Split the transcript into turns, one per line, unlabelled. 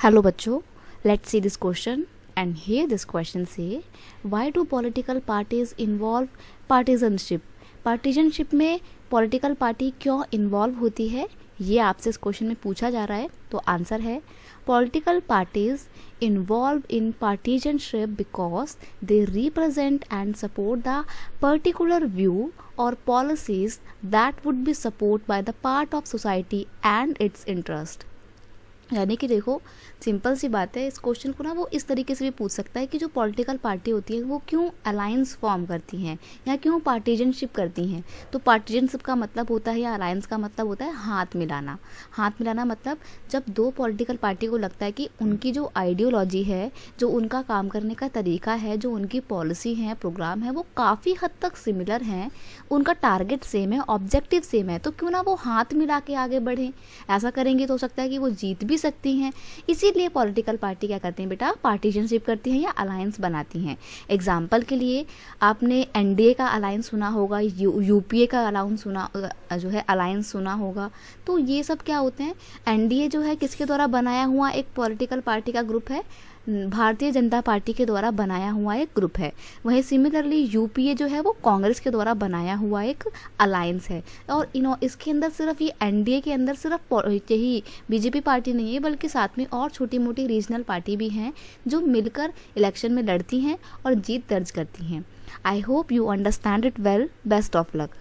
Hello बच्चों, let's see this question and here this question से why do political parties involve partisanship. Partisanship में political party क्यों involve होती है, ये आपसे इस क्वेश्चन में पूछा जा रहा है। तो आंसर है political parties involve in partisanship because they represent and support the particular view और policies that would be support by the part of society and its interest. यानी कि देखो, सिंपल सी बात है, इस क्वेश्चन को ना वो इस तरीके से भी पूछ सकता है कि जो पॉलिटिकल पार्टी होती है वो क्यों अलायंस फॉर्म करती हैं या क्यों पार्टीजनशिप करती हैं। तो पार्टीजनशिप का मतलब होता है या अलायंस का मतलब होता है हाथ मिलाना। हाथ मिलाना मतलब जब दो पॉलिटिकल पार्टी को लगता है कि उनकी जो आइडियोलॉजी है, जो उनका काम करने का तरीका है, जो उनकी पॉलिसी है, प्रोग्राम है, वो काफ़ी हद तक सिमिलर हैं, उनका टारगेट सेम है, ऑब्जेक्टिव सेम है, तो क्यों ना वो हाथ मिला के आगे बढ़ें। ऐसा करेंगे तो हो सकता है कि वो जीत भी सकती हैं। इसीलिए पॉलिटिकल पार्टी क्या करती हैं बेटा, पार्टीजनशिप करती हैं या अलायंस बनाती हैं। एग्जाम्पल के लिए आपने एनडीए का अलायंस सुना होगा, यूपीए का अलायंस सुना होगा। तो ये सब क्या होते हैं, एनडीए जो है किसके द्वारा बनाया हुआ एक पॉलिटिकल पार्टी का ग्रुप है, भारतीय जनता पार्टी के द्वारा बनाया हुआ एक ग्रुप है। वहीं सिमिलरली यूपीए जो है वो कांग्रेस के द्वारा बनाया हुआ एक अलायंस है। और इसके अंदर सिर्फ ये एनडीए के अंदर सिर्फ यही बीजेपी पार्टी नहीं है, बल्कि साथ में और छोटी मोटी रीजनल पार्टी भी हैं जो मिलकर इलेक्शन में लड़ती हैं और जीत दर्ज करती हैं। I hope you understand it well. Best of luck.